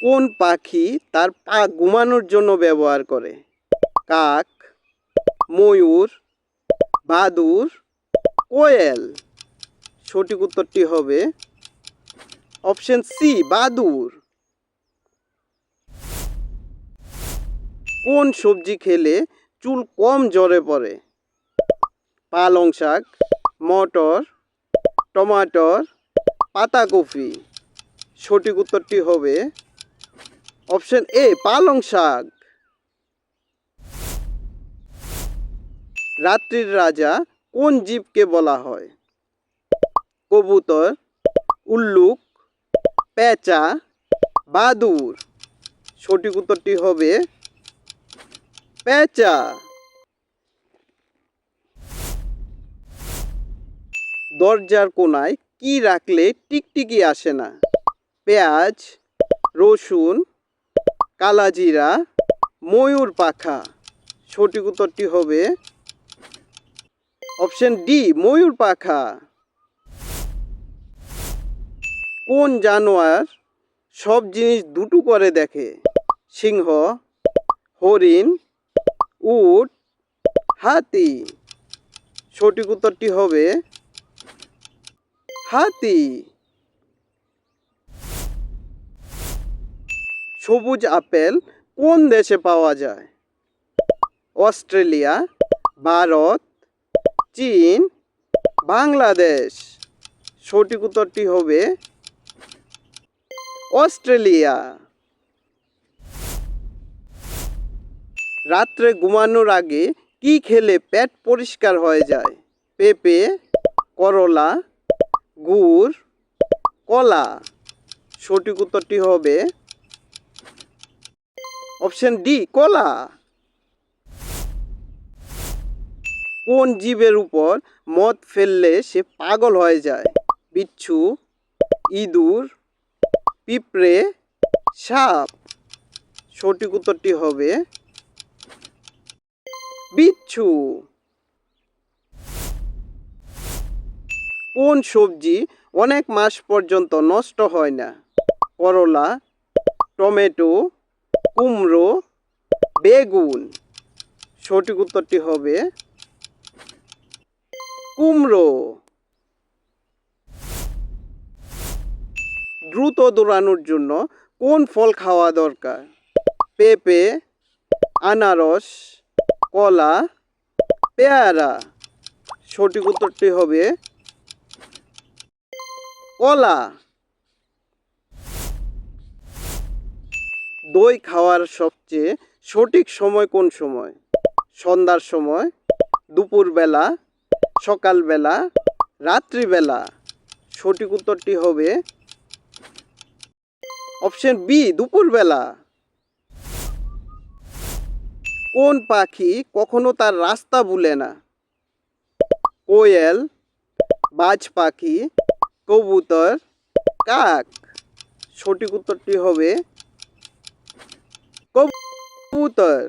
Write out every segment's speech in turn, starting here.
কোন পাখি তার পা ঘুমানোর জন্য ব্যবহার করে? কাক, ময়ূর, বাদুড়, কোয়েল। সঠিক উত্তরটি হবে অপশন সি, বাদুড়। কোন সবজি খেলে চুল কম ঝরে পড়ে? পালং শাক, মটর, টমাটর, পাতাকপি। সঠিক উত্তরটি হবে অপশন এ, পালং শাক। রাত্রির রাজা কোন জীবকে বলা হয়? কবুতর, উল্লুক, পেঁচা, বাদুড়। সঠিক উত্তরটি হবে পেঁচা। দরজার কোনায় কি রাখলে টিকটিকি আসে না? পেঁয়াজ, রসুন, কালাজিরা, ময়ূর পাখা। সঠিক উত্তরটি হবে অপশন ডি, ময়ূর পাখা। কোন জানোয়ার সব জিনিস দুটো করে দেখে? সিংহ, হরিণ, উট, হাতি। সঠিক উত্তরটি হবে হাতি। সবুজ আপেল কোন দেশে পাওয়া যায়? অস্ট্রেলিয়া, ভারত, চীন, বাংলাদেশ। সঠিক উত্তরটি হবে অস্ট্রেলিয়া। রাত্রে ঘুমানোর আগে কি খেলে পেট পরিষ্কার হয়ে যায়? পেঁপে, করলা, গুড়, কলা। সঠিক উত্তরটি হবে অপশন ডি, কলা। কোন জীবের উপর মদ ফেললে সে পাগল হয়ে যায়? বিচ্ছু, ইঁদুর, পিঁপড়ে, সাপ। সঠিক উত্তরটি হবে বিচ্ছু। কোন সবজি অনেক মাস পর্যন্ত নষ্ট হয় না? করলা, টমেটো, কুমড়ো, বেগুন। সঠিক উত্তরটি হবে কুমড়ো। দ্রুত দৌড়ানোর জন্য কোন ফল খাওয়া দরকার? পেঁপে, আনারস, কলা, পেয়ারা। সঠিক উত্তরটি হবে কলা। দই খাওয়ার সবচেয়ে সঠিক সময় কোন সময়? সন্ধ্যার সময়, দুপুরবেলা, সকালবেলা, রাত্রিবেলা। সঠিক উত্তরটি হবে অপশন বি, দুপুরবেলা। কোন পাখি কখনো তার রাস্তা ভুলে না? কোয়েল, বাজ পাখি, কবুতর, কাক। সঠিক উত্তরটি হবে কবুতর।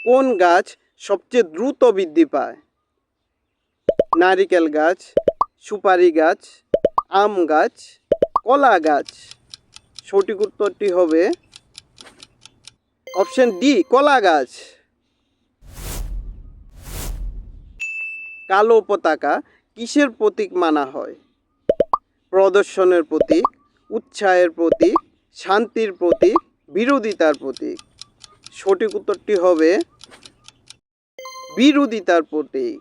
কোন গাছ সবচেয়ে দ্রুত বৃদ্ধি পায়? নারিকেল গাছ, সুপারি গাছ, আম গাছ, কলা গাছ। সঠিক উত্তরটি হবে অপশন ডি, কলা গাছ। কালো পতাকা কিসের প্রতীক মানা হয়? প্রদর্শনের প্রতীক, উৎসাহের প্রতীক, শান্তির প্রতীক, বিরোধিতার প্রতীক। সঠিক উত্তরটি হবে বিরোধিতার প্রতীক।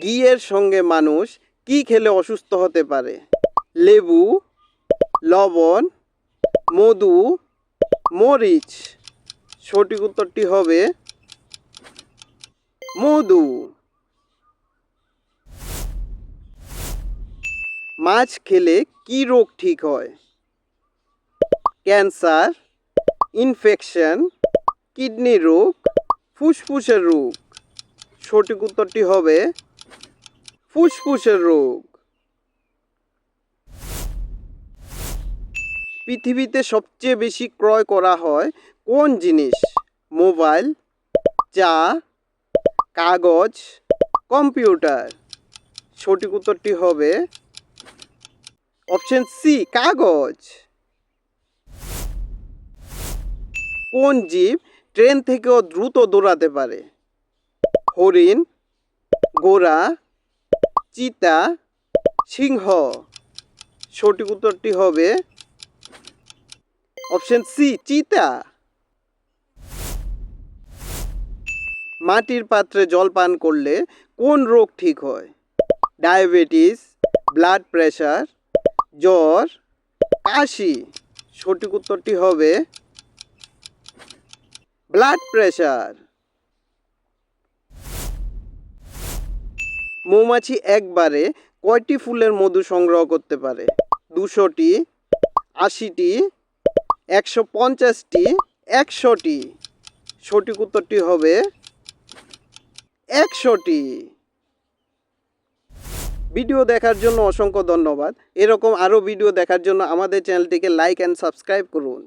ঘিয়ের সঙ্গে মানুষ কি খেলে অসুস্থ হতে পারে? লেবু, লবণ, মধু, মরিচ। সঠিক উত্তরটি হবে মধু। মাছ খেলে কি রোগ ঠিক হয়? ক্যান্সার, ইনফেকশন, কিডনি রোগ, ফুসফুসের রোগ। সঠিক উত্তরটি হবে ফুসফুসের রোগ। পৃথিবীতে সবচেয়ে বেশি ক্রয় করা হয় কোন জিনিস? মোবাইল, চা, কাগজ, কম্পিউটার। সঠিক উত্তরটি হবে অপশন সি, কাগজ। কোন জীব ট্রেন থেকেও দ্রুত দৌড়াতে পারে? হরিণ, ঘোড়া, চিতা, সিংহ। সঠিক উত্তরটি হবে অপশন সি, চিতা। মাটির পাত্রে জল পান করলে কোন রোগ ঠিক হয়? ডায়াবেটিস, ব্লাড প্রেশার, জ্বর, কাশি। সঠিক উত্তরটি হবে ব্লাড প্রেশার। মৌমাছি একবারে কয়টি ফুলের মধু সংগ্রহ করতে পারে? 200টি, 80টি, 150টি, 100টি। সঠিক উত্তরটি হবে 100টি। ভিডিও দেখার জন্য অসংখ্য ধন্যবাদ। এরকম আরও ভিডিও দেখার জন্য আমাদের চ্যানেলটিকে লাইক অ্যান্ড সাবস্ক্রাইব করুন।